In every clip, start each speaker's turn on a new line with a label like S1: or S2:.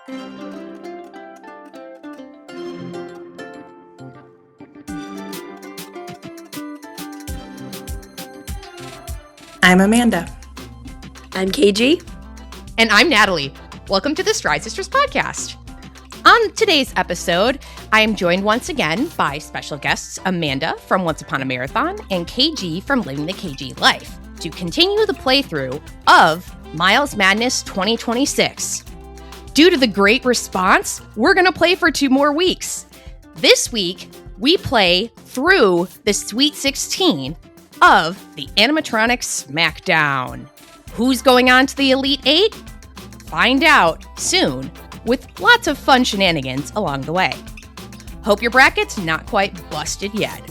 S1: I'm Amanda.
S2: I'm KG.
S3: And I'm Natalie. Welcome to the Stride Sisters podcast. On today's episode, I am joined once again by special guests Amanda from Once Upon a Marathon and KG from Living the KG Life to continue the playthrough of Miles Madness 2026. Due to the great response, we're going to play for 2 more weeks. This week, we play through the Sweet 16 of the animatronic Smackdown. Who's going on to the Elite 8? Find out soon, with lots of fun shenanigans along the way. Hope your bracket's not quite busted yet.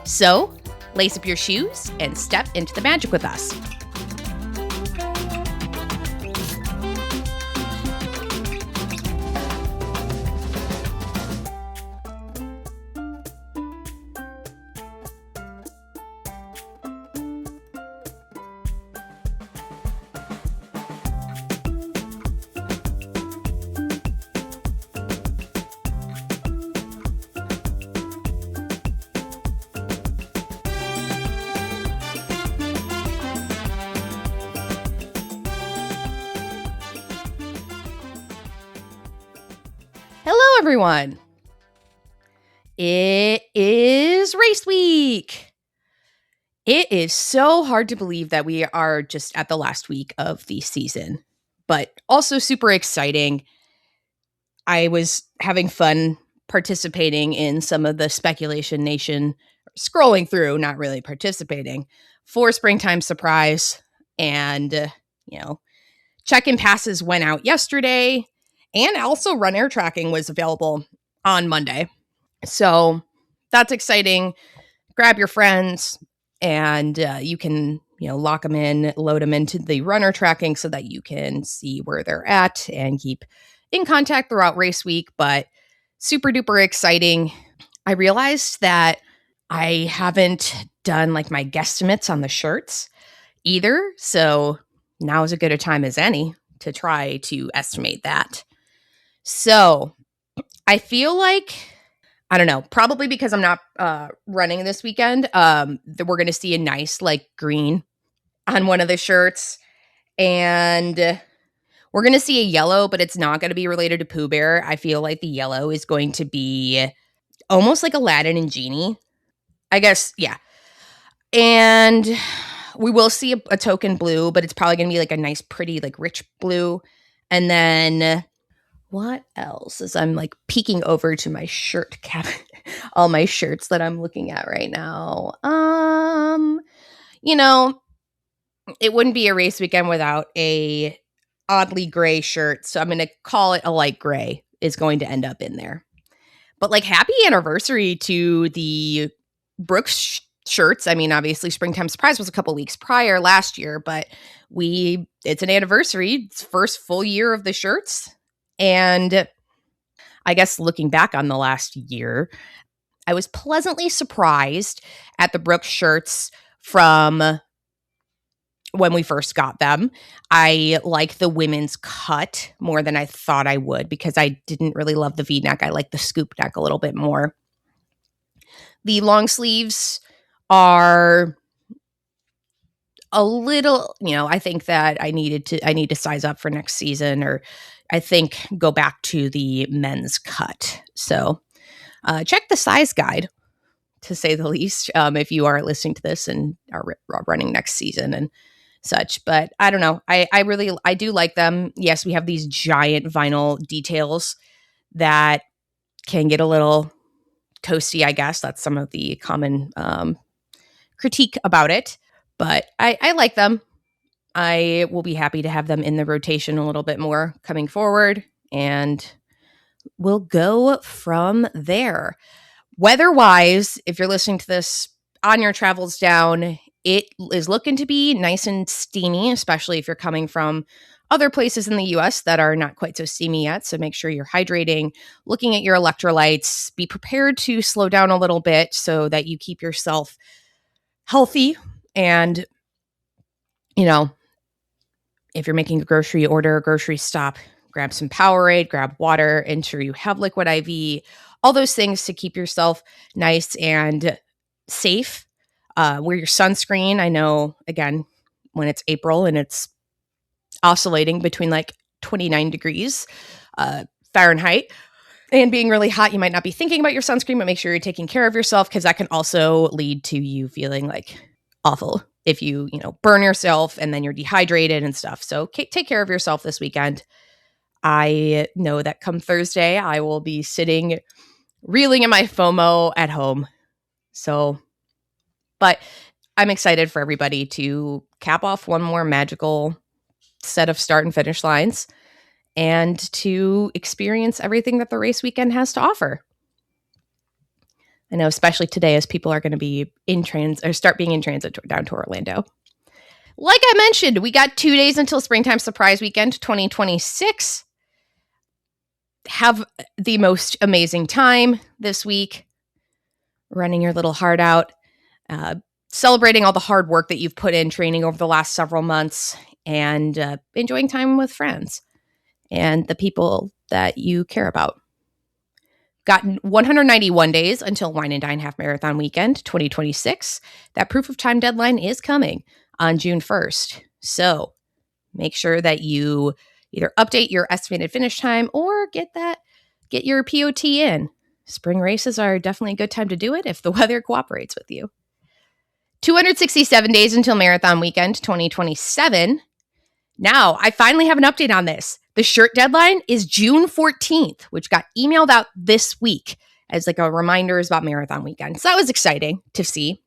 S3: So, lace up your shoes and step into the magic with us. Hello, everyone. It is race week. It is so hard to believe that we are just at the last week of the season, but also super exciting. I was having fun participating in some of the Speculation Nation, scrolling through, not really participating, for Springtime Surprise. And, check-in passes went out yesterday. And also Run Air Tracking was available on Monday. So that's exciting. Grab your friends and you can, lock them in, load them into the runner tracking so that you can see where they're at and keep in contact throughout race week. But super duper exciting. I realized that I haven't done my guesstimates on the shirts either. So now is as good a time as any to try to estimate that. So I feel like, I don't know, probably because I'm not running this weekend, that we're going to see a nice green on one of the shirts. And we're going to see a yellow, but it's not going to be related to Pooh Bear. I feel like the yellow is going to be almost like Aladdin and Genie. I guess, yeah. And we will see a token blue, but it's probably going to be a nice, pretty, rich blue. And then what else? As I'm peeking over to my shirt cabinet, all my shirts that I'm looking at right now. It wouldn't be a race weekend without a oddly gray shirt. So I'm going to call it a light gray is going to end up in there. But happy anniversary to the Brooks shirts. I mean, obviously Springtime Surprise was a couple weeks prior last year, but it's an anniversary. It's first full year of the shirts. And I guess looking back on the last year, I was pleasantly surprised at the Brooks shirts from when we first got them. I like the women's cut more than I thought I would because I didn't really love the V-neck. I like the scoop neck a little bit more. The long sleeves are a little, I think that I need to size up for next season, or I think go back to the men's cut. So check the size guide, to say the least, if you are listening to this and are running next season and such. But I don't know. I do like them. Yes, we have these giant vinyl details that can get a little toasty, I guess. That's some of the common critique about it. But I like them. I will be happy to have them in the rotation a little bit more coming forward, and we'll go from there. Weather-wise, if you're listening to this on your travels down, it is looking to be nice and steamy, especially if you're coming from other places in the U.S. that are not quite so steamy yet. So make sure you're hydrating, looking at your electrolytes, be prepared to slow down a little bit so that you keep yourself healthy. And, you know, if you're making a grocery order, a grocery stop, grab some Powerade, grab water, ensure you have liquid IV, all those things to keep yourself nice and safe. Wear your sunscreen. I know, again, when it's April and it's oscillating between like 29 degrees Fahrenheit and being really hot, you might not be thinking about your sunscreen, but make sure you're taking care of yourself, because that can also lead to you feeling like awful if you burn yourself and then you're dehydrated and stuff. So take care of yourself this weekend. I know that come Thursday, I will be sitting reeling in my FOMO at home. So, but I'm excited for everybody to cap off one more magical set of start and finish lines and to experience everything that the race weekend has to offer. I know, especially today, as people are going to be start being in transit down to Orlando. Like I mentioned, we got 2 days until Springtime Surprise Weekend 2026. Have the most amazing time this week, running your little heart out, celebrating all the hard work that you've put in training over the last several months, and enjoying time with friends and the people that you care about. Got 191 days until Wine and Dine Half Marathon Weekend 2026. That proof of time deadline is coming on June 1st. So make sure that you either update your estimated finish time or get your POT in. Spring races are definitely a good time to do it if the weather cooperates with you. 267 days until Marathon Weekend 2027. Now, I finally have an update on this. The shirt deadline is June 14th, which got emailed out this week as like a reminder about Marathon Weekend. So that was exciting to see.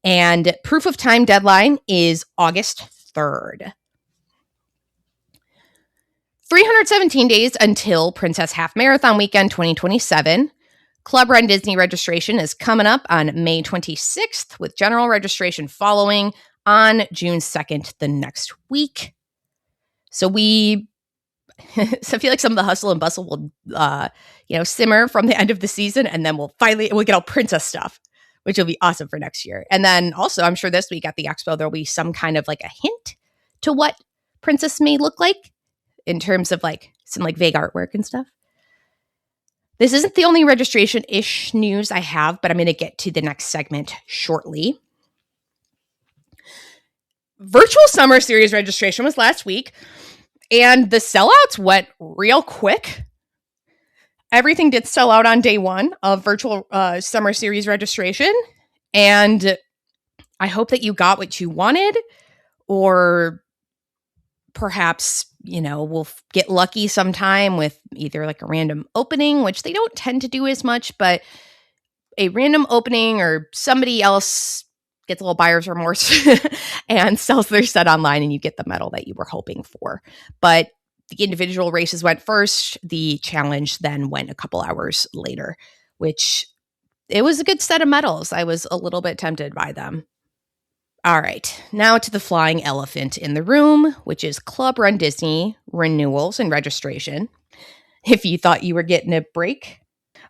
S3: And proof of time deadline is August 3rd. 317 days until Princess Half Marathon Weekend 2027. Club Run Disney registration is coming up on May 26th, with general registration following on June 2nd, the next week. So I feel like some of the hustle and bustle will, simmer from the end of the season, and then we'll get all princess stuff, which will be awesome for next year. And then also, I'm sure this week at the expo, there'll be some kind of like a hint to what princess may look like in terms of like some like vague artwork and stuff. This isn't the only registration-ish news I have, but I'm going to get to the next segment shortly. Virtual Summer Series registration was last week, and the sellouts went real quick. Everything did sell out on day one of Virtual Summer Series registration, and I hope that you got what you wanted, or perhaps, we'll get lucky sometime with either like a random opening, which they don't tend to do as much, but a random opening or somebody else gets a little buyer's remorse and sells their set online and you get the medal that you were hoping for. But the individual races went first. The challenge then went a couple hours later, which it was a good set of medals. I was a little bit tempted by them. All right, now to the flying elephant in the room, which is Club Run Disney renewals and registration. If you thought you were getting a break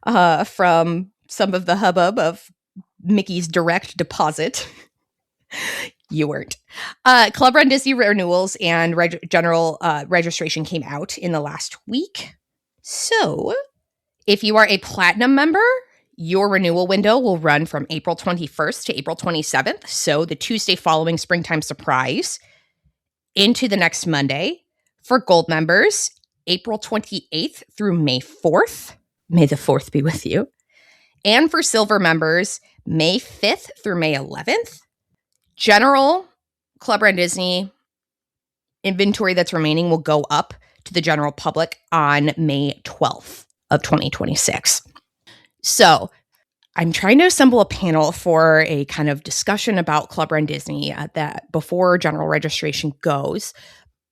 S3: from some of the hubbub of Mickey's direct deposit, you weren't. Club Run Disney renewals and general registration came out in the last week. So if you are a platinum member, your renewal window will run from April 21st to April 27th, so the Tuesday following Springtime Surprise, into the next Monday. For gold members, April 28th through May 4th. May the 4th be with you. And for silver members, May 5th through May 11th. General Club Run Disney inventory that's remaining will go up to the general public on May 12th of 2026. So I'm trying to assemble a panel for a kind of discussion about Club Run Disney that before general registration goes.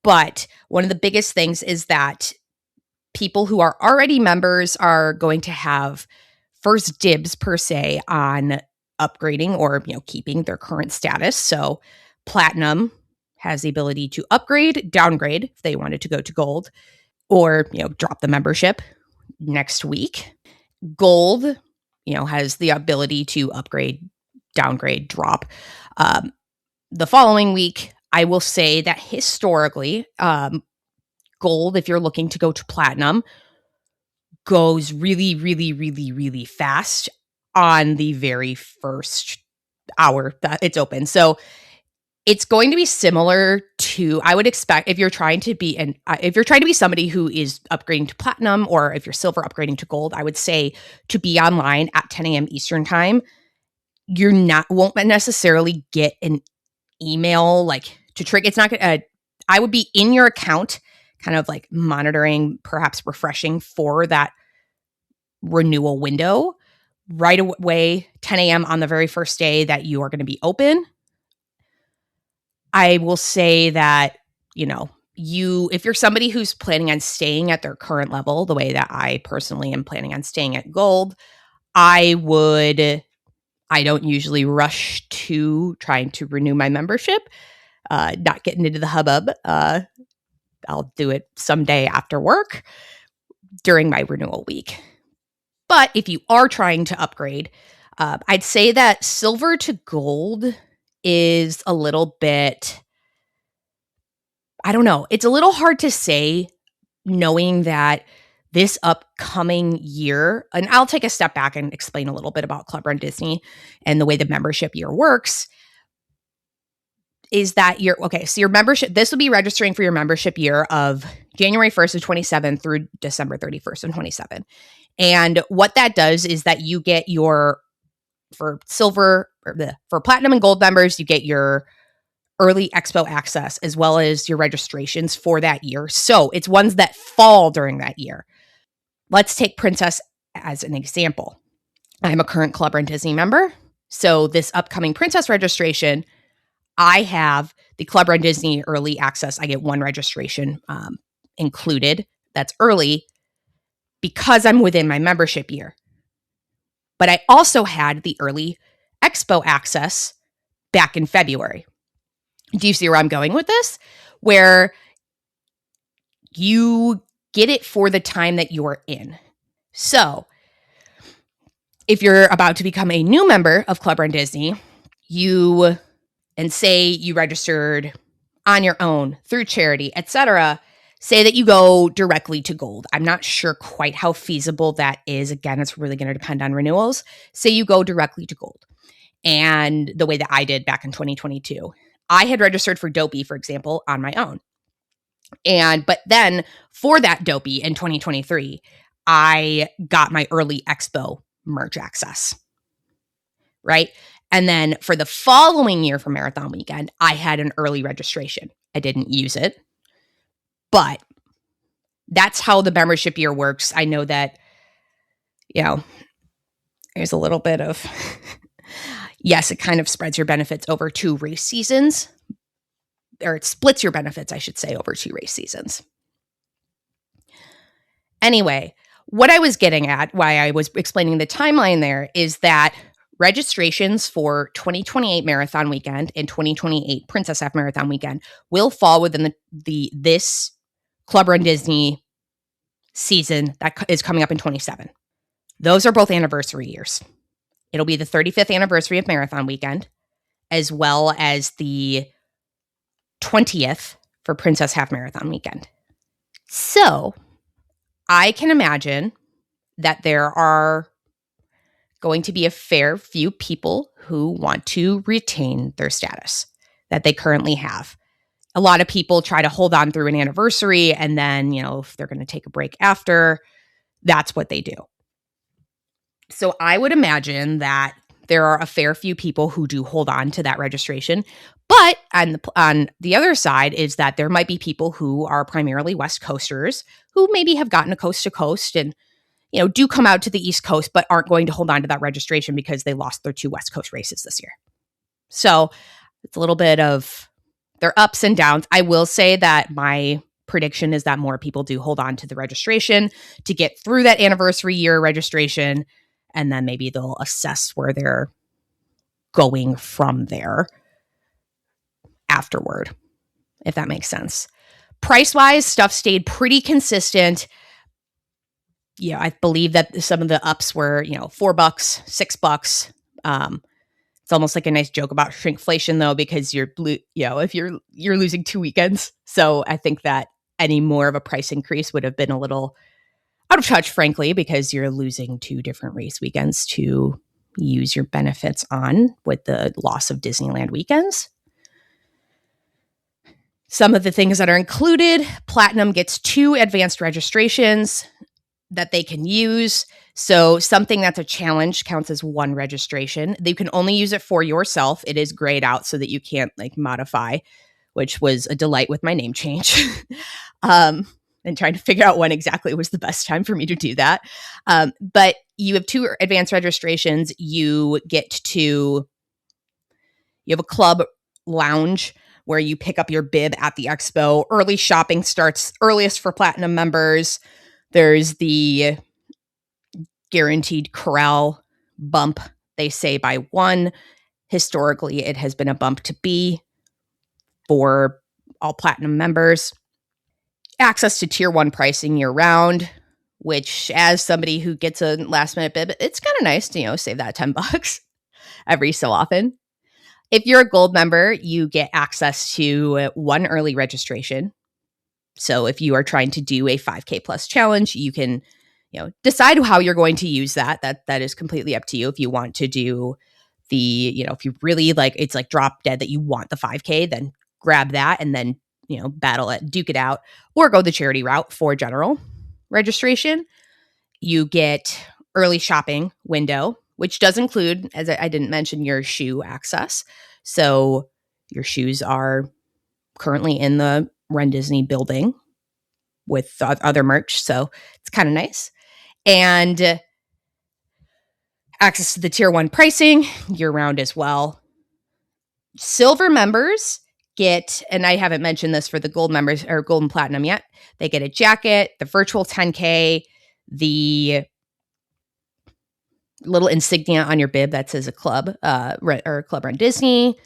S3: But one of the biggest things is that people who are already members are going to have first dibs per se on upgrading or, keeping their current status. So platinum has the ability to upgrade, downgrade if they wanted to go to gold, or, drop the membership next week. Gold, has the ability to upgrade, downgrade, drop. The following week, I will say that historically, gold, if you're looking to go to platinum, goes really, really, really, really fast on the very first hour that it's open. So it's going to be similar to, I would expect, if you're trying to be somebody who is upgrading to platinum, or if you're silver upgrading to gold, I would say to be online at 10 a.m. Eastern time. Won't necessarily get an email like to trigger. It's not gonna. I would be in your account, kind of like monitoring, perhaps refreshing for that renewal window right away, 10 a.m. on the very first day that you are going to be open. I will say that, if you're somebody who's planning on staying at their current level, the way that I personally am planning on staying at gold, I don't usually rush to trying to renew my membership, not getting into the hubbub. I'll do it someday after work during my renewal week. But if you are trying to upgrade, I'd say that silver to gold is a little bit, I don't know. It's a little hard to say, knowing that this upcoming year, and I'll take a step back and explain a little bit about Club Run Disney and the way the membership year works, is that so your membership, this will be registering for your membership year of January 1st of 27 through December 31st of 27. And what that does is that you get for platinum and gold members, you get your early expo access as well as your registrations for that year. So it's ones that fall during that year. Let's take Princess as an example. I'm a current Club Run Disney member. So this upcoming Princess registration, I have the Club Run Disney early access. I get one registration included. That's early because I'm within my membership year. But I also had the early expo access back in February. Do you see where I'm going with this? Where you get it for the time that you're in. So if you're about to become a new member of Club Run Disney, and say you registered on your own through charity, etc., say that you go directly to gold. I'm not sure quite how feasible that is. Again, it's really going to depend on renewals. Say you go directly to gold. And the way that I did back in 2022, I had registered for Dopey, for example, on my own. But then for that Dopey in 2023, I got my early expo merch access, right? And then for the following year for Marathon Weekend, I had an early registration. I didn't use it, but that's how the membership year works. I know that, there's a little bit of, yes, it kind of spreads your benefits over 2 race seasons, or it splits your benefits, I should say, over 2 race seasons. Anyway, what I was getting at, why I was explaining the timeline there, is that registrations for 2028 Marathon Weekend and 2028 Princess Half Marathon Weekend will fall within this Club Run Disney season that is coming up in 27. Those are both anniversary years. It'll be the 35th anniversary of Marathon Weekend, as well as the 20th for Princess Half Marathon Weekend. So I can imagine that there are going to be a fair few people who want to retain their status that they currently have. A lot of people try to hold on through an anniversary, and then, if they're going to take a break after, that's what they do. So I would imagine that there are a fair few people who do hold on to that registration. But on the other side is that there might be people who are primarily West Coasters who maybe have gotten a coast to coast and, do come out to the East Coast, but aren't going to hold on to that registration because they lost their 2 West Coast races this year. So it's a little bit of their ups and downs. I will say that my prediction is that more people do hold on to the registration to get through that anniversary year registration, and then maybe they'll assess where they're going from there afterward, if that makes sense. Price-wise, stuff stayed pretty consistent. I believe that some of the ups were, $4, $6. It's almost like a nice joke about shrinkflation, though, because if you're losing 2 weekends. So I think that any more of a price increase would have been a little out of touch, frankly, because you're losing 2 different race weekends to use your benefits on with the loss of Disneyland weekends. Some of the things that are included, Platinum gets 2 advanced registrations that they can use. So something that's a challenge counts as 1 registration. You can only use it for yourself. It is grayed out so that you can't like modify, which was a delight with my name change. And trying to figure out when exactly was the best time for me to do that. But you have 2 advanced registrations. You have a club lounge where you pick up your bib at the expo. Early shopping starts earliest for Platinum members. There's the guaranteed corral bump, they say, by 1. Historically, it has been a bump to B for all Platinum members. Access to tier 1 pricing year round, which as somebody who gets a last minute bib, it's kind of nice to, save that $10 every so often. If you're a gold member, you get access to 1 early registration. So if you are trying to do a 5K plus challenge, you can, decide how you're going to use that. That is completely up to you. If you want to do the, if you really like, it's like drop dead that you want the 5K, then grab that and then, battle it, duke it out, or go the charity route for general registration. You get early shopping window, which does include, as I didn't mention, your shoe access. So your shoes are currently in the Run Disney building with other merch. So it's kind of nice. And access to the tier 1 pricing year round as well. Silver members get, and I haven't mentioned this for the gold members or gold and platinum yet, they get a jacket, the virtual 10K, the little insignia on your bib that says a club or Club Run Disney.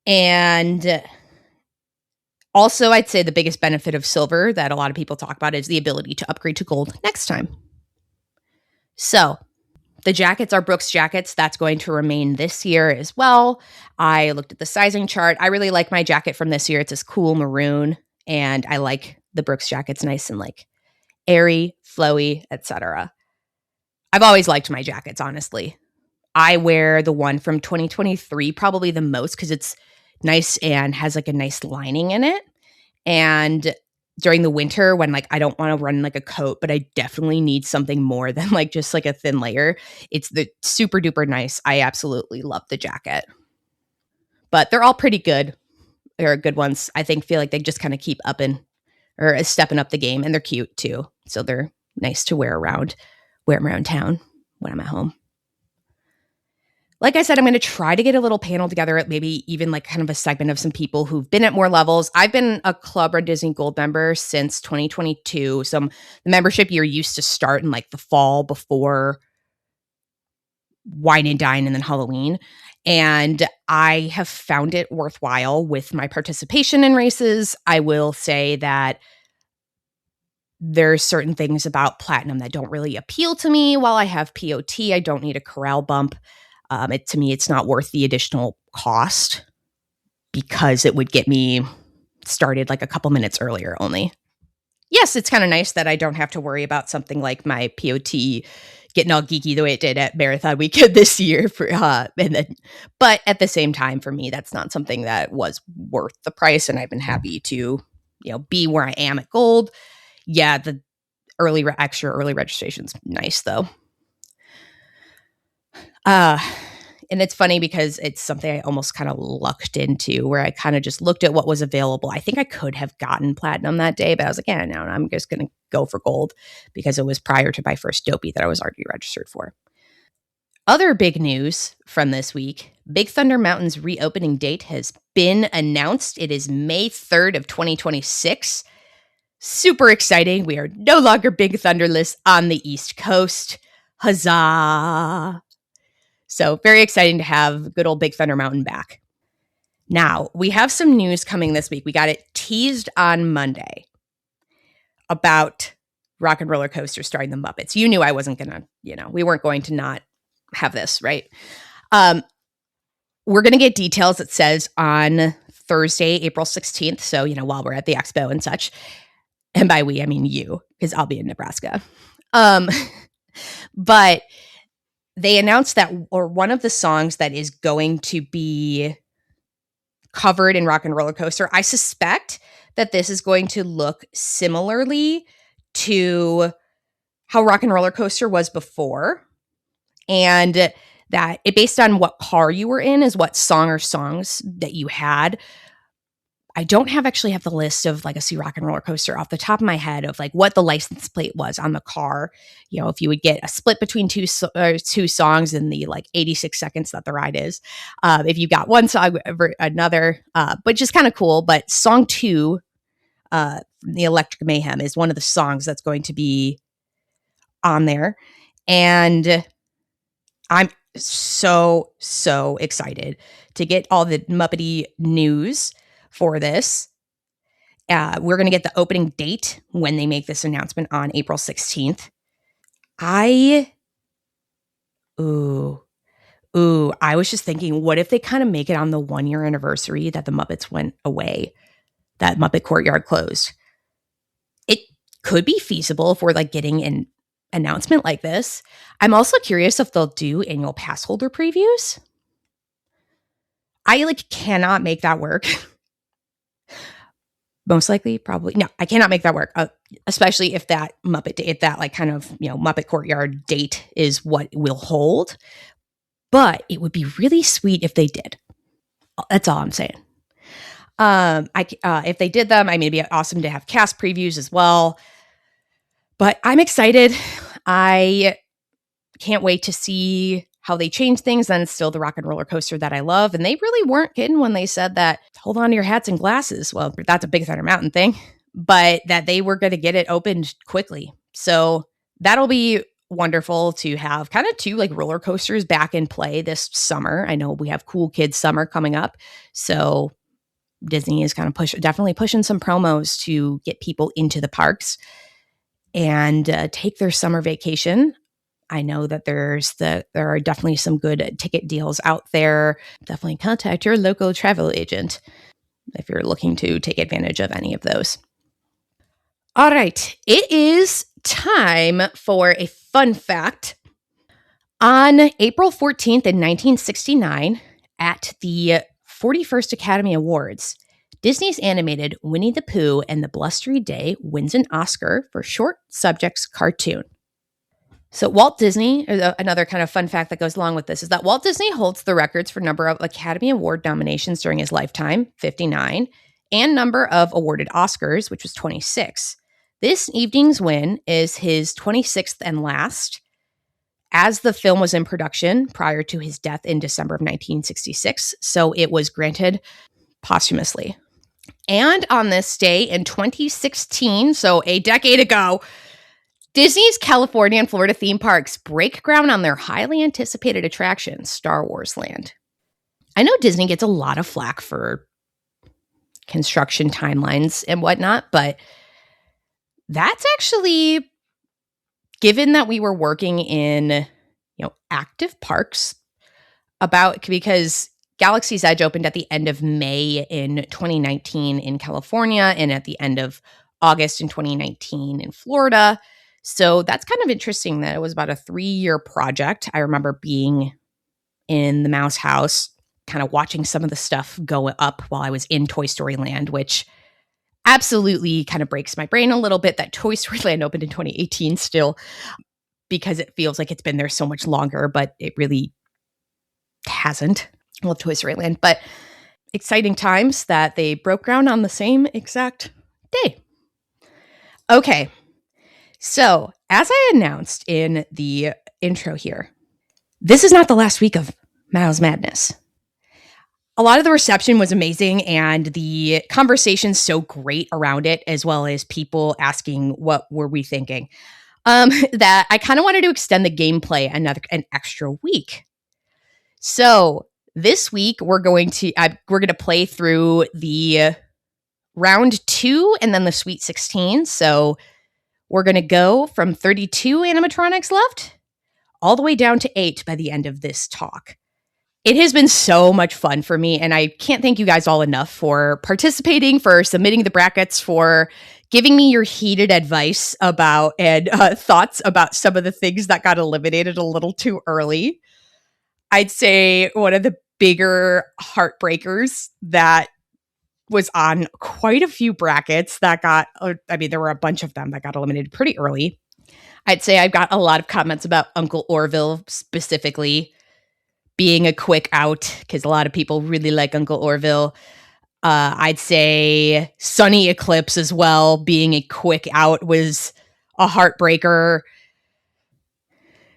S3: And also, I'd say the biggest benefit of silver that a lot of people talk about is the ability to upgrade to gold next time. So the jackets are Brooks jackets. That's going to remain this year as well. I looked at the sizing chart. I really like my jacket from this year. It's this cool maroon, and I like the Brooks jackets, nice and like airy, flowy, etc. I've always liked my jackets, honestly. I wear the one from 2023 probably the most because it's nice and has like a nice lining in it. And during the winter when like I don't want to run like a coat, but I definitely need something more than like just like a thin layer, it's the super duper nice. I absolutely love the jacket. But they're all pretty good. They're good ones. I feel like they just kind of keep upping or stepping up the game, and they're cute too. So they're nice to wear them around town when I'm at home. Like I said, I'm going to try to get a little panel together, maybe even like kind of a segment of some people who've been at more levels. I've been a Club Run Disney Gold member since 2022. So the membership year used to start in like the fall before Wine and Dine and then Halloween. And I have found it worthwhile with my participation in races. I will say that there's certain things about Platinum that don't really appeal to me. While I have POT, I don't need a corral bump. To me, it's not worth the additional cost because it would get me started like a couple minutes earlier only. Yes, it's kind of nice that I don't have to worry about something like my POT getting all geeky the way it did at Marathon Weekend this year. But at the same time, for me, that's not something that was worth the price, and I've been happy to, be where I am at Gold. Yeah, the extra early registration's nice though. And it's funny because it's something I almost kind of lucked into, where I kind of just looked at what was available. I think I could have gotten platinum that day, but I was like, yeah, no, I'm just going to go for gold because it was prior to my first dopey that I was already registered for. Other big news from this week, Big Thunder Mountain's reopening date has been announced. It is May 3rd of 2026. Super exciting. We are no longer Big Thunderless on the East Coast. Huzzah! So very exciting to have good old Big Thunder Mountain back. Now, we have some news coming this week. We got it teased on Monday about Rock and Roller Coaster starring the Muppets. You knew I wasn't going to, we weren't going to not have this, right? We're going to get details, it says, on Thursday, April 16th. So, while we're at the expo and such. And by we, I mean you, because I'll be in Nebraska. But they announced that, or one of the songs that is going to be covered in Rock and Roller Coaster, I suspect that this is going to look similarly to how Rock and Roller Coaster was before. And that it based on what car you were in is what song or songs that you had. I don't actually have the list of Legacy Rock and Roller Coaster off the top of my head of what the license plate was on the car. If you would get a split between two songs in the 86 seconds that the ride is. If you got one song over another, but just kind of cool. But song 2, The Electric Mayhem, is one of the songs that's going to be on there. And I'm so excited to get all the Muppety news for this. We're going to get the opening date when they make this announcement on April 16th. I was just thinking, what if they kind of make it on the 1-year anniversary that the Muppets went away, that Muppet Courtyard closed? It could be feasible if we're getting an announcement like this. I'm also curious if they'll do annual pass holder previews. I cannot make that work. Most likely, probably. No, I cannot make that work, especially if that Muppet Courtyard date is what will hold. But it would be really sweet if they did. That's all I'm saying. If they did them, it'd be awesome to have cast previews as well. But I'm excited. I can't wait to see how they change things. And it's still the Rock and Roller Coaster that I love. And they really weren't kidding when they said that, hold on to your hats and glasses. Well, that's a Big Thunder Mountain thing, but that they were going to get it opened quickly. So that'll be wonderful to have kind of 2 roller coasters back in play this summer. I know we have Cool Kids Summer coming up. So Disney is kind of definitely pushing some promos to get people into the parks and take their summer vacation. I know that there are definitely some good ticket deals out there. Definitely contact your local travel agent if you're looking to take advantage of any of those. All right, it is time for a fun fact. On April 14th in 1969, at the 41st Academy Awards, Disney's animated Winnie the Pooh and the Blustery Day wins an Oscar for Short Subjects Cartoon. So Walt Disney, another kind of fun fact that goes along with this, is that Walt Disney holds the records for number of Academy Award nominations during his lifetime, 59, and number of awarded Oscars, which was 26. This evening's win is his 26th and last, as the film was in production prior to his death in December of 1966, so it was granted posthumously. And on this day in 2016, so a decade ago, Disney's California and Florida theme parks break ground on their highly anticipated attraction, Star Wars Land. I know Disney gets a lot of flack for construction timelines and whatnot, but that's actually, given that we were working in, active parks because Galaxy's Edge opened at the end of May in 2019 in California and at the end of August in 2019 in Florida. So that's kind of interesting that it was about a 3-year project. I remember being in the Mouse House, kind of watching some of the stuff go up while I was in Toy Story Land, which absolutely kind of breaks my brain a little bit that Toy Story Land opened in 2018 still, because it feels like it's been there so much longer, but it really hasn't. I love Toy Story Land, but exciting times that they broke ground on the same exact day. Okay. So, as I announced in the intro here, this is not the last week of Miles Madness. A lot of the reception was amazing and the conversation's so great around it, as well as people asking what were we thinking, that I kind of wanted to extend the gameplay an extra week. So this week we're going to play through the round 2 and then the Sweet 16. So we're going to go from 32 animatronics left all the way down to 8 by the end of this talk. It has been so much fun for me, and I can't thank you guys all enough for participating, for submitting the brackets, for giving me your heated advice about and thoughts about some of the things that got eliminated a little too early. I'd say one of the bigger heartbreakers that was on quite a few brackets that got, there were a bunch of them that got eliminated pretty early. I'd say I've got a lot of comments about Uncle Orville specifically being a quick out, because a lot of people really like Uncle Orville. I'd say Sunny Eclipse as well, being a quick out, was a heartbreaker.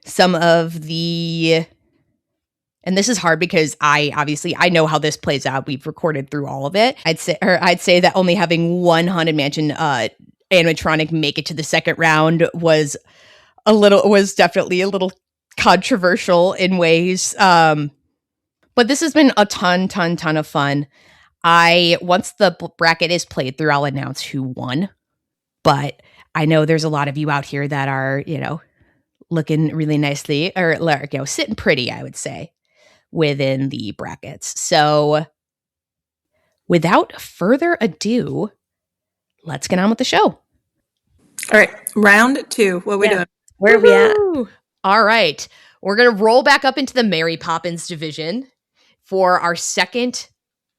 S3: Some of the, and this is hard because I know how this plays out. We've recorded through all of it. I'd say that only having one Haunted Mansion animatronic make it to the second round was definitely a little controversial in ways. But this has been a ton of fun. Once the bracket is played through, I'll announce who won. But I know there's a lot of you out here that are, looking really nicely, or sitting pretty, I would say, within the brackets. So without further ado, let's get on with the show.
S1: All right, round 2. What are we doing?
S2: Where are we at?
S3: All right. We're going to roll back up into the Mary Poppins division for our second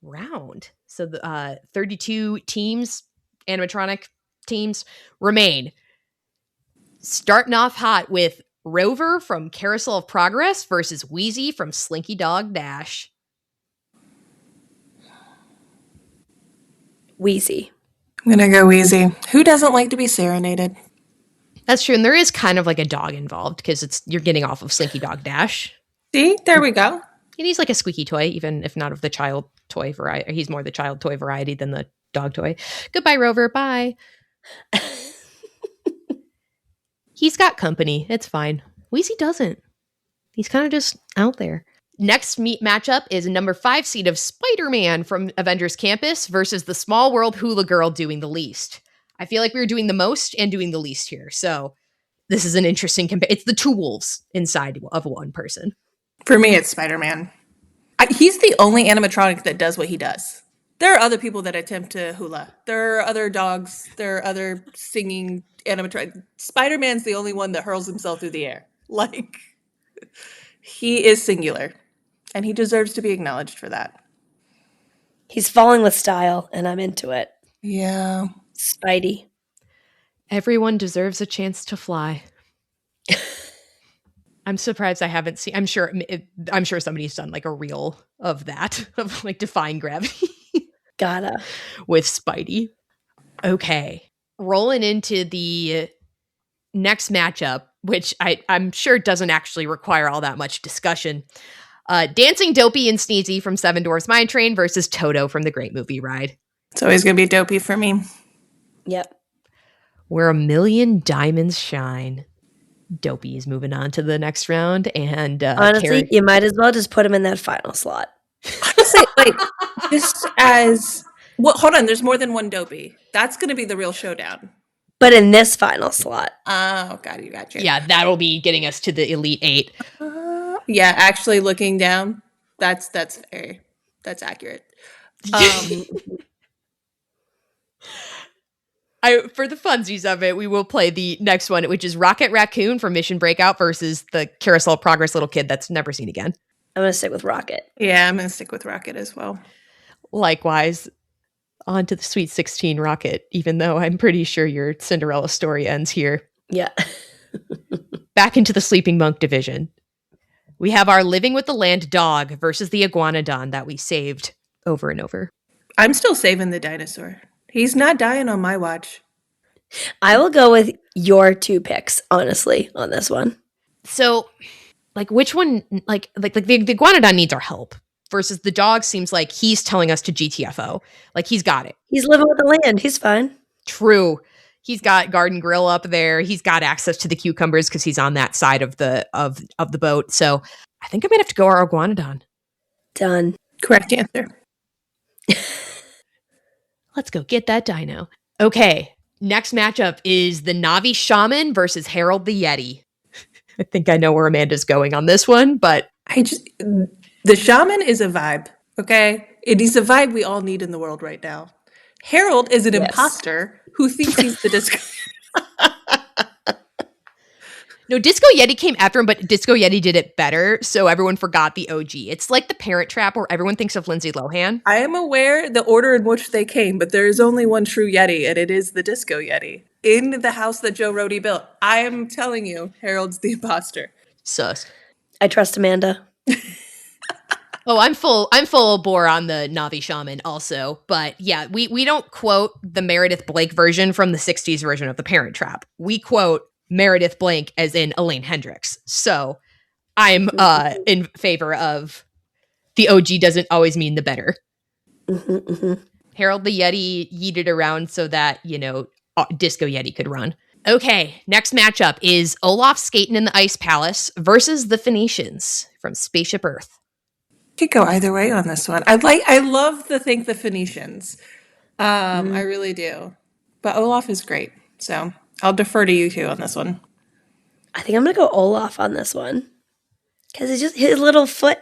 S3: round. So the 32 teams, animatronic teams, remain. Starting off hot with Rover from Carousel of Progress versus Wheezy from Slinky Dog Dash.
S2: Wheezy.
S1: I'm going to go Wheezy. Who doesn't like to be serenaded?
S3: That's true. And there is kind of like a dog involved because you're getting off of Slinky Dog Dash.
S1: See, there we go.
S3: And he's like a squeaky toy, even if not of the child toy variety. He's more the child toy variety than the dog toy. Goodbye, Rover. Bye. He's got company. It's fine. Wheezy doesn't. He's kind of just out there. Next matchup is number 5 seed of Spider-Man from Avengers Campus versus the Small World Hula Girl doing the least. I feel like we were doing the most and doing the least here. So this is an interesting it's the two wolves inside of one person.
S1: For me, it's Spider-Man. He's the only animatronic that does what he does. There are other people that attempt to hula. There are other dogs. There are other singing animatronic. Spider-Man's the only one that hurls himself through the air. Like, he is singular. And he deserves to be acknowledged for that.
S2: He's falling with style, and I'm into it.
S1: Yeah.
S2: Spidey.
S3: Everyone deserves a chance to fly. I'm surprised I haven't seen. I'm sure somebody's done like a reel of that, of like defying gravity.
S2: Gotta.
S3: With Spidey. Okay. Rolling into the next matchup, which I'm sure doesn't actually require all that much discussion. Dancing Dopey and Sneezy from Seven Dwarfs Mine Train versus Toto from The Great Movie Ride.
S1: It's always going to be Dopey for me.
S2: Yep.
S3: Where a million diamonds shine. Dopey is moving on to the next round. And
S2: honestly, you might as well just put him in that final slot.
S1: Honestly, like, just as... Well, hold on, there's more than one Dopey. That's going to be the real showdown.
S2: But in this final slot.
S1: Oh, got you.
S3: Yeah, that'll be getting us to the Elite 8.
S1: Yeah, actually looking down, that's fair. That's accurate.
S3: For the funsies of it, we will play the next one, which is Rocket Raccoon from Mission Breakout versus the Carousel of Progress little kid that's never seen again.
S2: I'm going to stick with Rocket.
S1: Yeah, I'm going to stick with Rocket as well.
S3: Likewise, on to the Sweet 16 Rocket, even though I'm pretty sure your Cinderella story ends here.
S2: Yeah.
S3: Back into the Sleeping Monk division. We have our Living with the Land dog versus the Iguanodon that we saved over and over.
S1: I'm still saving the dinosaur. He's not dying on my watch.
S2: I will go with your 2 picks, honestly, on this one.
S3: So, like, which one, like the Iguanodon needs our help versus the dog seems like he's telling us to GTFO. Like, he's got it.
S2: He's living with the land. He's fine.
S3: True. He's got Garden Grill up there. He's got access to the cucumbers because he's on that side of the boat. So I think I might have to go our Iguanodon.
S2: Done.
S1: Correct answer.
S3: Let's go get that dino. Okay. Next matchup is the Navi Shaman versus Harold the Yeti. I think I know where Amanda's going on this one, but
S1: The shaman is a vibe, okay? It is a vibe we all need in the world right now. Harold is an
S2: Yes.
S1: imposter who thinks he's the disco.
S3: No, Disco Yeti came after him, but Disco Yeti did it better, so everyone forgot the OG. It's like the Parent Trap where everyone thinks of Lindsay Lohan.
S1: I am aware the order in which they came, but there is only one true Yeti, and it is the Disco Yeti in the house that Joe Rody built. I am telling you, Harold's the imposter.
S3: Sus.
S2: I trust Amanda.
S3: Oh, I'm full bore on the Navi Shaman also. But yeah, we don't quote the Meredith Blake version from the 60s version of the Parent Trap. We quote Meredith Blank as in Elaine Hendricks. So I'm in favor of the OG doesn't always mean the better. Harold the Yeti yeeted around so that, Disco Yeti could run. Okay, next matchup is Olaf skating in the Ice Palace versus the Phoenicians from Spaceship Earth.
S1: Could go either way on this one. I love to think the Phoenicians. I really do. But Olaf is great. So I'll defer to you two on this one.
S2: I think I'm gonna go Olaf on this one because it's just his little foot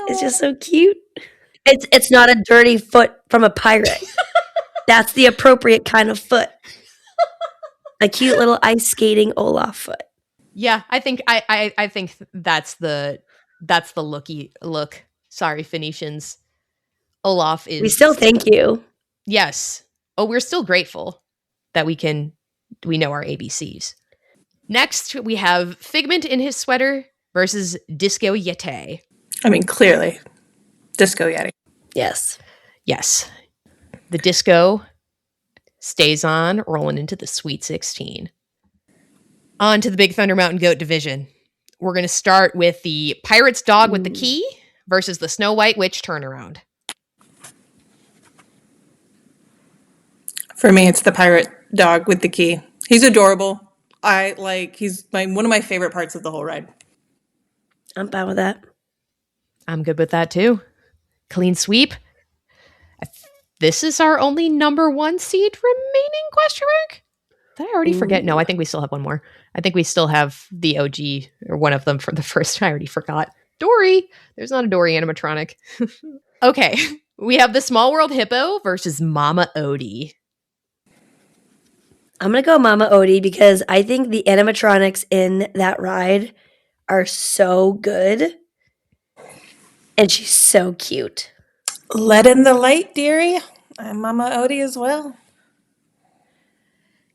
S2: is just so cute. It's not a dirty foot from a pirate. That's the appropriate kind of foot. A cute little ice skating Olaf foot.
S3: Yeah, I think I think that's the look. Sorry, Phoenicians. Olaf is.
S2: We still thank you.
S3: Yes. Oh, we're still grateful that we know our ABCs. Next, we have Figment in his sweater versus Disco Yeti.
S1: I mean, clearly, Disco Yeti.
S2: Yes.
S3: Yes. The disco stays on, rolling into the Sweet 16. On to the Big Thunder Mountain Goat division. We're going to start with the Pirate's Dog with the Key versus the Snow White Witch turnaround.
S1: For me, it's the pirate dog with the key. He's adorable. He's one of my favorite parts of the whole ride.
S2: I'm fine with that.
S3: I'm good with that too. Clean sweep. This is our only number 1 seed remaining, question mark? Did I already forget? No, I think we still have one more. I think we still have the OG or one of them from the first. I already forgot. Dory. There's not a Dory animatronic. Okay. We have the Small World Hippo versus Mama Odie.
S2: I'm going to go Mama Odie because I think the animatronics in that ride are so good. And she's so cute.
S1: Let in the light, dearie. I'm Mama Odie as well.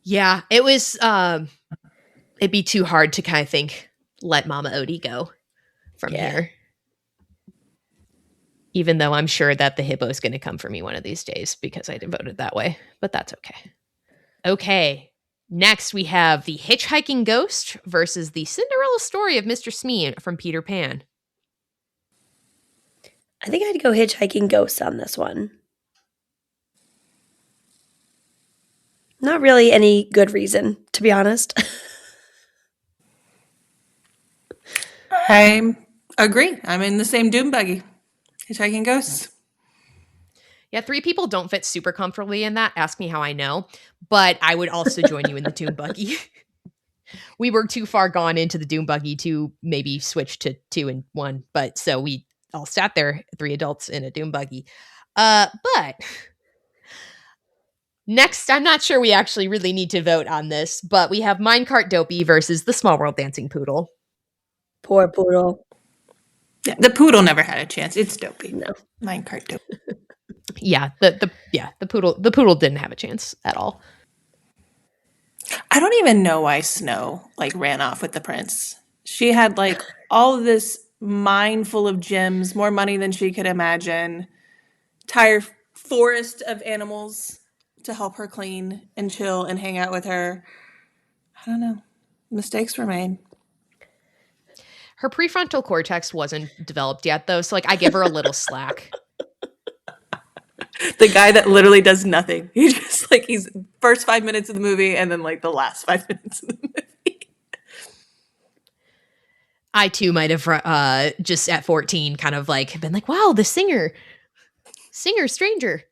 S3: Yeah, it was, it'd be too hard to kind of think, let Mama Odie go from here. Even though I'm sure that the hippo is going to come for me one of these days because I voted that way, but that's okay. Okay, next we have the Hitchhiking Ghost versus the Cinderella Story of Mr. Smee from Peter Pan.
S2: I think I'd go Hitchhiking Ghost on this one. Not really any good reason, to be honest.
S1: I agree. I'm in the same doom buggy. Hitchhiking Ghosts.
S3: Yeah, 3 people don't fit super comfortably in that. Ask me how I know. But I would also join you in the Doom Buggy. We were too far gone into the Doom Buggy to maybe switch to 2 and 1. But so we all sat there, 3 adults in a Doom Buggy. But next, I'm not sure we actually really need to vote on this, but we have Minecart Dopey versus the Small World Dancing Poodle.
S2: Poor poodle.
S1: Yeah, the poodle never had a chance. It's Dopey.
S2: No.
S1: Minecart Dopey.
S3: Yeah, the poodle didn't have a chance at all.
S1: I don't even know why Snow ran off with the prince. She had all of this mine full of gems, more money than she could imagine. Entire forest of animals to help her clean and chill and hang out with her. I don't know. Mistakes were made.
S3: Her prefrontal cortex wasn't developed yet, though, so I give her a little slack.
S1: The guy that literally does nothing. He's just he's first 5 minutes of the movie and then the last 5 minutes of the movie.
S3: I too might have just at 14 kind of been wow, the singer stranger.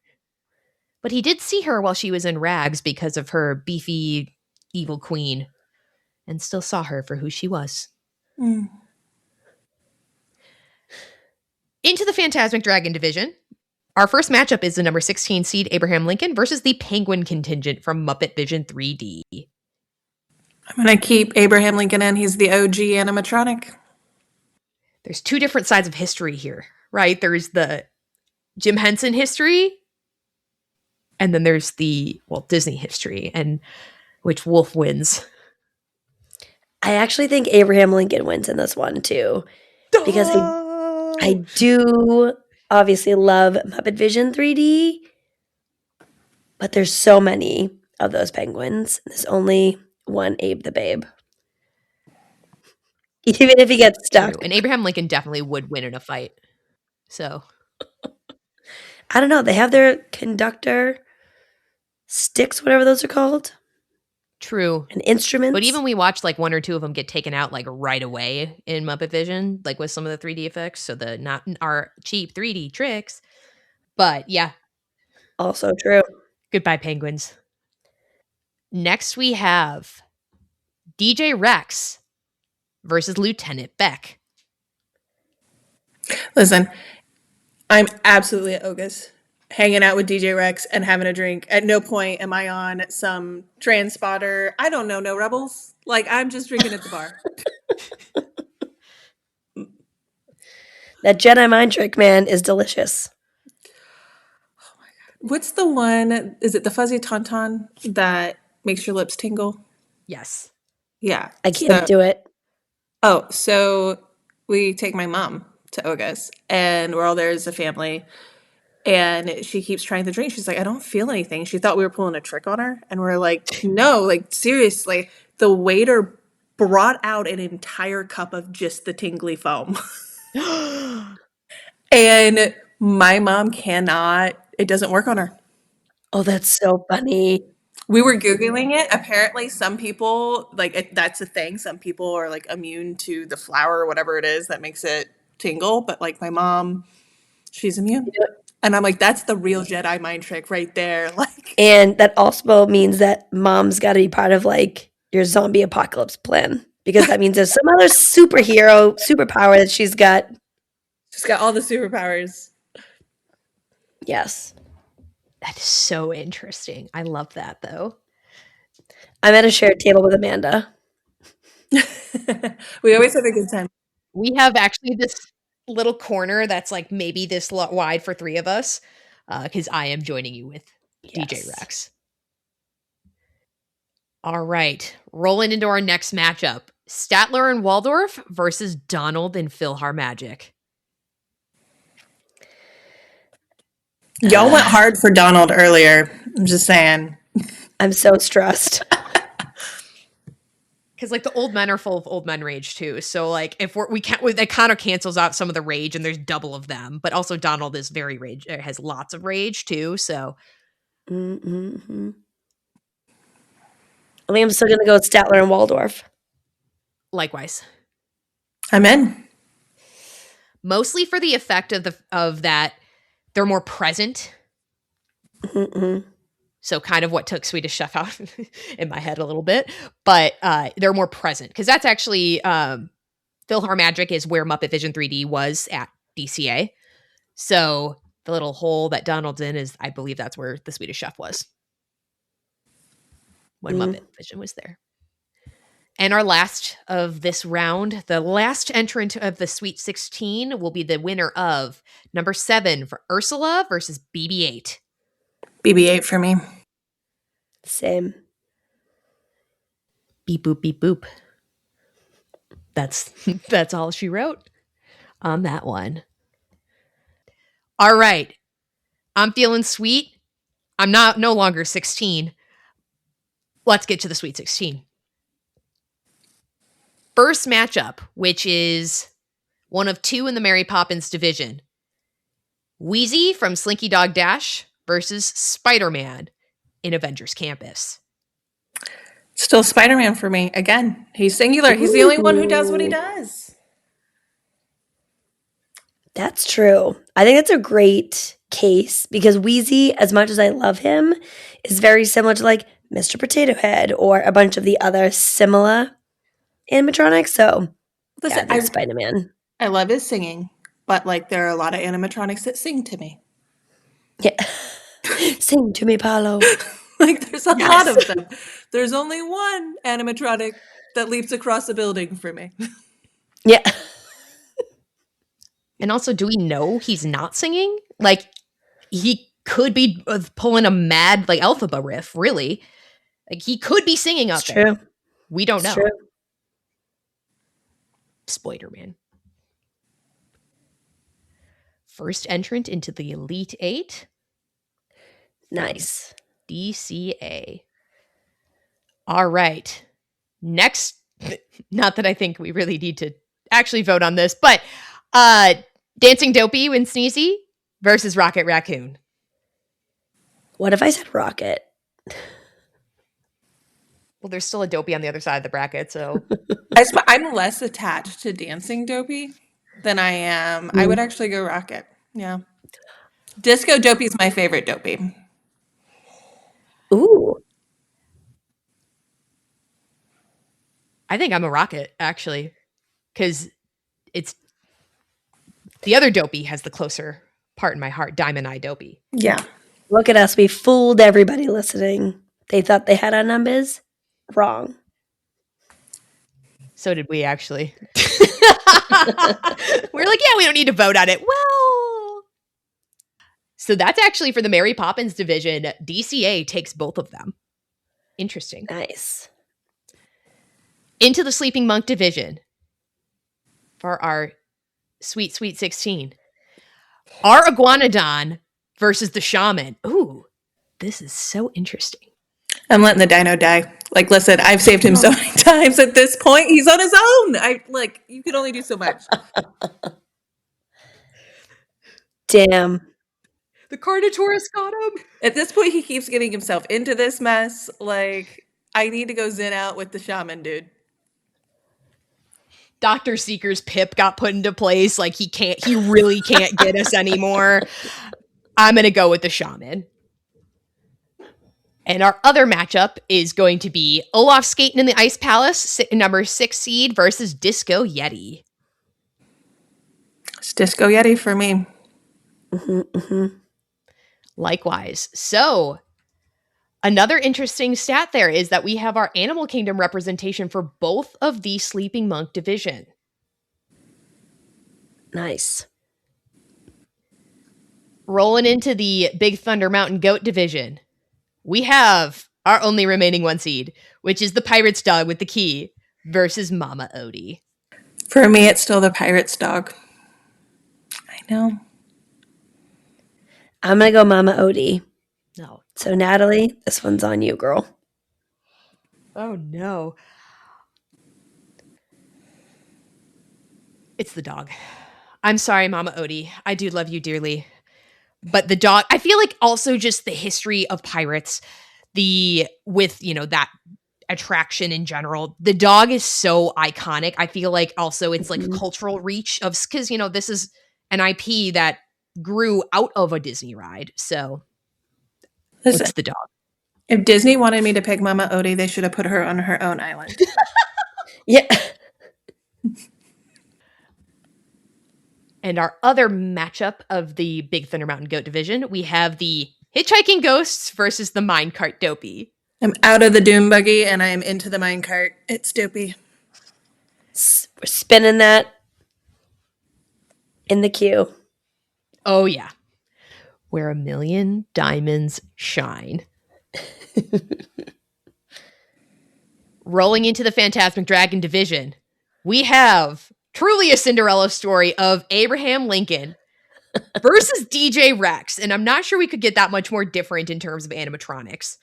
S3: But he did see her while she was in rags because of her beefy evil queen and still saw her for who she was. Into the Phantasmic Dragon division. Our first matchup is the number 16 seed Abraham Lincoln versus the Penguin contingent from Muppet Vision 3D.
S1: I'm going to keep Abraham Lincoln in. He's the OG animatronic.
S3: There's two different sides of history here, right? There's the Jim Henson history, and then there's the Disney history, and which wolf wins.
S2: I actually think Abraham Lincoln wins in this one too, because I do obviously love Muppet Vision 3D, but there's so many of those penguins. There's only one Abe the Babe. Even if he gets stuck.
S3: And Abraham Lincoln definitely would win in a fight. So
S2: I don't know. They have their conductor sticks, whatever those are called.
S3: True.
S2: And instruments.
S3: But even we watched like one or two of them get taken out like right away in Muppet Vision, like with some of the 3D effects. So the not our cheap 3D tricks. But yeah.
S2: Also true.
S3: Goodbye, penguins. Next we have DJ Rex versus Lieutenant Beck.
S1: Listen, I'm absolutely at Oga's, hanging out with DJ Rex and having a drink. At no point am I on some trans spotter. I don't know no rebels. Like, I'm just drinking at the bar.
S2: That Jedi mind trick, man, is delicious.
S1: Oh my God. What's the one? Is it the fuzzy tauntaun that makes your lips tingle?
S3: Yes.
S1: Yeah.
S2: I can't do it.
S1: Oh, so we take my mom to Oga's, and we're all there as a family. And she keeps trying the drink. She's like, I don't feel anything. She thought we were pulling a trick on her. And we're like, no, like, seriously. The waiter brought out an entire cup of just the tingly foam. And my mom cannot, it doesn't work on her.
S2: Oh, that's so funny.
S1: We were Googling it. Apparently, some people, like, that's a thing. Some people are, like, immune to the flour or whatever it is that makes it tingle. But, like, my mom, she's immune. Yep. And I'm like, that's the real Jedi mind trick right there. Like,
S2: and that also means that mom's got to be part of, like, your zombie apocalypse plan. Because that means there's some other superpower that she's got.
S1: She's got all the superpowers.
S2: Yes.
S3: That is so interesting. I love that, though.
S2: I'm at a shared table with Amanda.
S1: We always have a good time.
S3: We have actually this little corner that's like maybe this wide for three of us, because I am joining you with DJ Rex. All right. Rolling into our next matchup. Statler and Waldorf versus Donald and PhilharMagic.
S1: Y'all went hard for Donald earlier. I'm just saying.
S2: I'm so stressed.
S3: Because like the old men are full of old men rage too. So like if we can't, that kind of cancels out some of the rage, and there's double of them. But also Donald is very rage, has lots of rage too. So
S2: I think I'm still gonna go with Statler and Waldorf.
S3: Likewise,
S1: I'm in.
S3: Mostly for the effect of that they're more present. So kind of what took Swedish Chef out in my head a little bit, but they're more present because that's actually PhilharMagic is where Muppet Vision 3D was at DCA. So the little hole that Donald's in is, I believe that's where the Swedish Chef was when Muppet Vision was there. And our last of this round, the last entrant of the Sweet 16 will be the winner of number 7 for Ursula versus BB-8.
S1: BB-8 for me.
S2: Same.
S3: Beep boop beep boop. That's all she wrote on that one. All right. I'm feeling sweet. I'm no longer 16. Let's get to the Sweet 16. First matchup, which is one of two in the Mary Poppins division. Wheezy from Slinky Dog Dash versus Spider-Man in Avengers Campus.
S1: Still Spider-Man for me. Again, he's singular. He's the only one who does what he does.
S2: That's true. I think that's a great case because Wheezy, as much as I love him, is very similar to like Mr. Potato Head or a bunch of the other similar animatronics. So,
S1: listen,
S2: yeah, Spider-Man.
S1: I love his singing, but like there are a lot of animatronics that sing to me.
S2: Yeah. Sing to me, Paolo.
S1: Like there's a
S3: Yes.
S1: lot of them. There's only one animatronic that leaps across a building for me.
S2: Yeah.
S3: And also, do we know he's not singing? Like, he could be pulling a mad, like, Elphaba riff, really. Like, he could be singing out
S2: It's
S3: there.
S2: true.
S3: We don't
S2: It's
S3: know.
S2: true.
S3: Spider-Man. First entrant into the Elite Eight,
S2: Nice.
S3: DCA. All right. Next, not that I think we really need to actually vote on this, but Dancing Dopey and Sneezy versus Rocket Raccoon.
S2: What if I said Rocket?
S3: Well, there's still a Dopey on the other side of the bracket, so
S1: I'm less attached to Dancing Dopey than I am. I would actually go Rocket. Yeah. Disco Dopey's my favorite Dopey.
S2: Ooh.
S3: I think I'm a Rocket, actually, because it's the other Dopey has the closer part in my heart, Diamond Eye Dopey.
S1: Yeah.
S2: Look at us. We fooled everybody listening. They thought they had our numbers. Wrong.
S3: So did we, actually. We're like, yeah, we don't need to vote on it. Well, so that's actually for the Mary Poppins division. DCA takes both of them. Interesting.
S2: Nice.
S3: Into the Sleeping Monk division for our Sweet 16. Our Iguanodon versus the Shaman. Ooh, this is so interesting.
S1: I'm letting the dino die. Like, listen, I've saved him so many times at this point. He's on his own. You can only do so much.
S2: Damn.
S3: The Carnotaurus got him.
S1: At this point, he keeps getting himself into this mess. Like, I need to go zen out with the shaman, dude.
S3: Dr. Seeker's pip got put into place. Like, he really can't get us anymore. I'm going to go with the Shaman. And our other matchup is going to be Olaf skating in the Ice Palace, number 6 seed, versus Disco Yeti.
S1: It's Disco Yeti for me.
S3: Likewise. So, another interesting stat there is that we have our Animal Kingdom representation for both of the Sleeping Monk division.
S2: Nice.
S3: Rolling into the Big Thunder Mountain Goat division, we have our only remaining 1 seed, which is the Pirate's Dog with the key versus Mama Odie.
S1: For me, it's still the Pirate's Dog. I know.
S2: I'm going to go Mama Odie.
S3: No.
S2: So, Natalie, this one's on you, girl.
S3: Oh, no. It's the dog. I'm sorry, Mama Odie. I do love you dearly. But the dog, I feel like also just the history of pirates, that attraction in general, the dog is so iconic. I feel like also it's like cultural reach of, because, this is an IP that grew out of a Disney ride. So
S1: Listen,
S3: it's the dog.
S1: if Disney wanted me to pick Mama Odie, they should have put her on her own island.
S2: Yeah.
S3: And our other matchup of the Big Thunder Mountain Goat division, we have the Hitchhiking Ghosts versus the Minecart Dopey.
S1: I'm out of the Doom Buggy and I am into the minecart. It's Dopey.
S2: We're spinning that in the queue.
S3: Oh, yeah. Where a million diamonds shine. Rolling into the Phantasmic Dragon division, we have truly a Cinderella story of Abraham Lincoln versus DJ Rex. And I'm not sure we could get that much more different in terms of animatronics.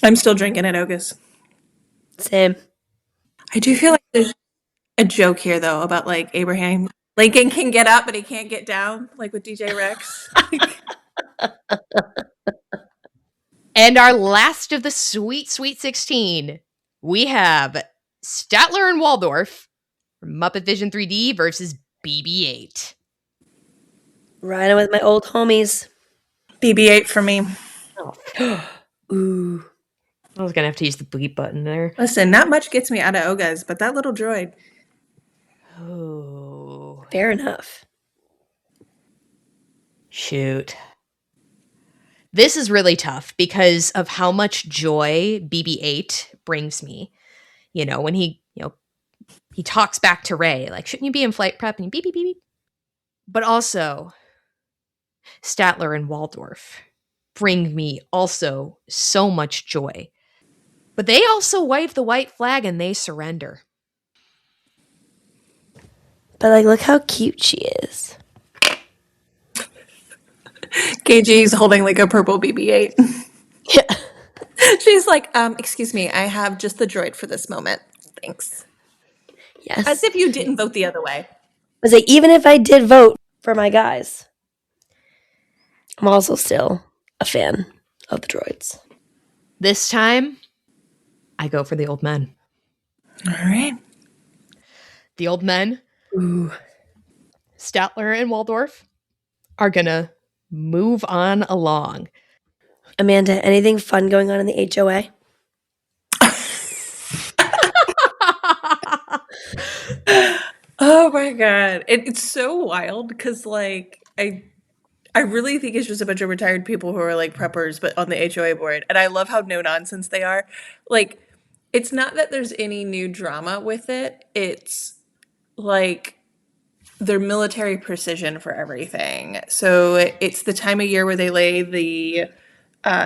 S1: I'm still drinking at Oga's.
S2: Same.
S1: I do feel like there's a joke here, though, about like Abraham Lincoln can get up, but he can't get down, like with DJ Rex.
S3: And our last of the Sweet 16, we have Statler and Waldorf from Muppet Vision 3D versus BB-8.
S2: Riding with my old homies.
S1: BB-8 for me.
S2: Ooh.
S3: I was going to have to use the bleep button there.
S1: Listen, not much gets me out of Oga's, but that little droid.
S3: Oh.
S2: Fair enough.
S3: Shoot. This is really tough because of how much joy BB-8 brings me. When he talks back to Ray, like, shouldn't you be in flight prep? And beep, beep, beep, beep. But also, Statler and Waldorf bring me also so much joy. But they also wave the white flag and they surrender.
S2: But like, look how cute she is.
S1: KG's holding like a purple BB-8.
S2: Yeah.
S1: She's like, excuse me, I have just the droid for this moment. Thanks.
S2: Yes.
S1: As if you didn't vote the other way.
S2: I was like, even if I did vote for my guys, I'm also still a fan of the droids.
S3: This time, I go for the old men.
S1: All right.
S3: The old men,
S2: Ooh.
S3: Statler and Waldorf, are gonna move on along.
S2: Amanda, anything fun going on in the HOA?
S1: Oh my god, it's so wild because like I really think it's just a bunch of retired people who are like preppers, but on the HOA board, and I love how no nonsense they are. Like, it's not that there's any new drama with it; it's like their military precision for everything. So it's the time of year where they lay the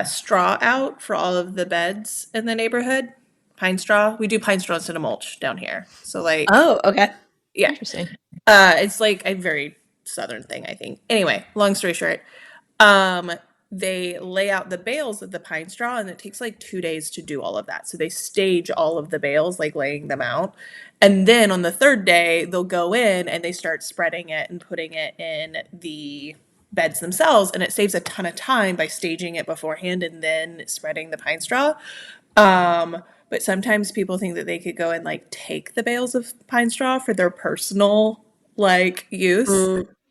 S1: straw out for all of the beds in the neighborhood. Pine straw. We do pine straw instead of mulch down here. So like,
S2: Oh, okay.
S1: yeah,
S3: Interesting.
S1: it's like a very southern thing, I think. Anyway, long story short, um, they lay out the bales of the pine straw, and it takes like 2 days to do all of that. So they stage all of the bales, like laying them out. And then on the third day, they'll go in and they start spreading it and putting it in the beds themselves. And it saves a ton of time by staging it beforehand and then spreading the pine straw. But sometimes people think that they could go and like take the bales of pine straw for their personal like use.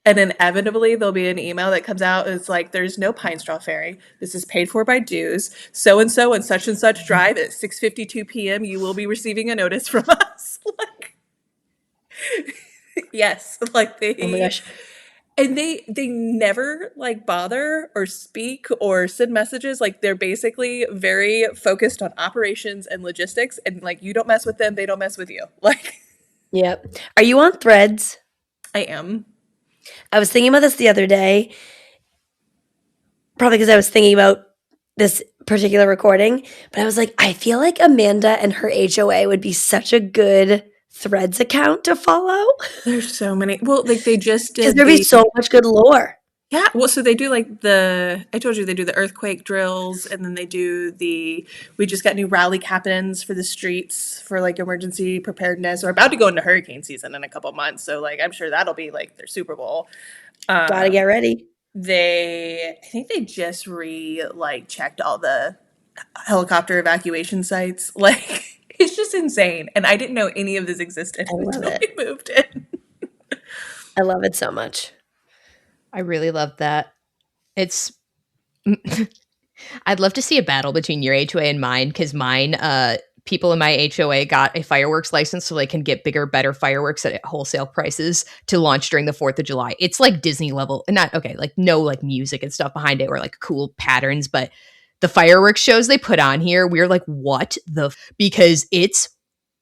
S1: And inevitably there'll be an email that comes out. It's like, there's no pine straw ferry. This is paid for by dues. So and such drive at 6:52 p.m. You will be receiving a notice from us. Like, yes, like
S2: Oh my gosh.
S1: and they never like bother or speak or send messages. Like, they're basically very focused on operations and logistics, and like, you don't mess with them, they don't mess with you. Like,
S2: Yep. Are you on Threads?
S1: I am.
S2: I was thinking about this the other day, probably because I was thinking about this particular recording, but I was like, I feel like Amanda and her HOA would be such a good Threads account to follow
S1: There's so many. Well, like, they just
S2: because
S1: did
S2: there'd be so much good lore.
S1: yeah. Well, so they do like I told you they do the earthquake drills, and then they do we just got new rally captains for the streets for like emergency preparedness. We're about to go into hurricane season in a couple months. So like, I'm sure that'll be like their Super Bowl.
S2: Gotta get ready.
S1: I think they just checked all the helicopter evacuation sites. Like, it's just insane. And I didn't know any of this existed
S2: I love
S1: until
S2: it.
S1: we moved in.
S2: I love it so much.
S3: I really love that. It's I'd love to see a battle between your HOA and mine, because mine, people in my HOA got a fireworks license so they can get bigger, better fireworks at wholesale prices to launch during the 4th of July. It's like Disney level, not okay, like no like music and stuff behind it or like cool patterns, but the fireworks shows they put on here, we're like, what the because it's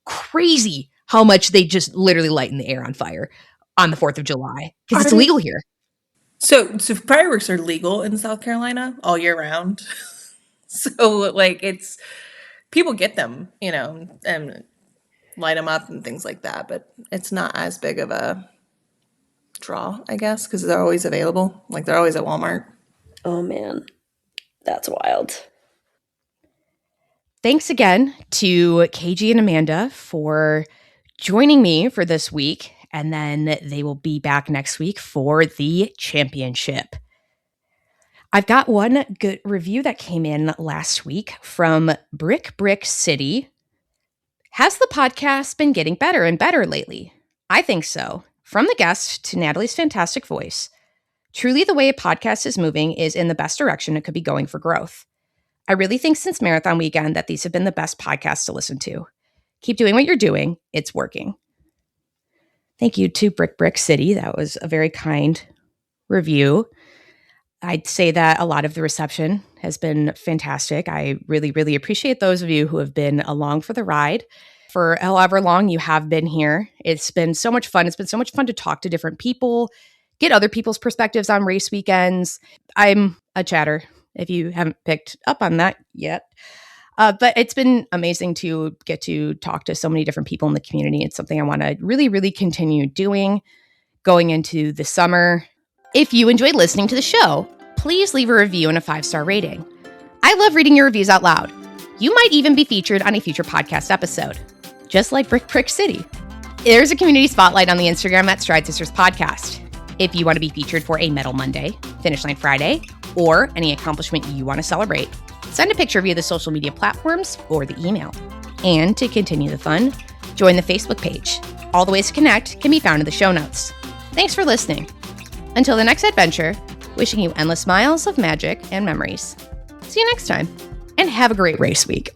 S3: crazy how much they just literally lighten the air on fire on the 4th of July because it's legal here.
S1: So fireworks are legal in South Carolina all year round. So like, it's people get them, and light them up and things like that, but it's not as big of a draw, I guess, because they're always available. Like, they're always at Walmart.
S2: Oh man, that's wild.
S3: Thanks again to KG and Amanda for joining me for this week. And then they will be back next week for the championship. I've got one good review that came in last week from Brick City. Has the podcast been getting better and better lately? I think so. From the guest to Natalie's fantastic voice. Truly, the way a podcast is moving is in the best direction it could be going for growth. I really think since Marathon Weekend that these have been the best podcasts to listen to. Keep doing what you're doing. It's working. Thank you to Brick City. That was a very kind review. I'd say that a lot of the reception has been fantastic. I really, really appreciate those of you who have been along for the ride for however long you have been here. It's been so much fun. It's been so much fun to talk to different people, get other people's perspectives on race weekends. I'm a chatter, if you haven't picked up on that yet. But it's been amazing to get to talk to so many different people in the community. It's something I want to really, really continue doing going into the summer. If you enjoyed listening to the show, please leave a review and a 5-star rating. I love reading your reviews out loud. You might even be featured on a future podcast episode, just like Brick Prick City. There's a community spotlight on the Instagram at Stride Sisters Podcast. If you want to be featured for a Medal Monday, Finish Line Friday, or any accomplishment you want to celebrate, send a picture via the social media platforms or the email. And to continue the fun, join the Facebook page. All the ways to connect can be found in the show notes. Thanks for listening. Until the next adventure, wishing you endless miles of magic and memories. See you next time, and have a great race week.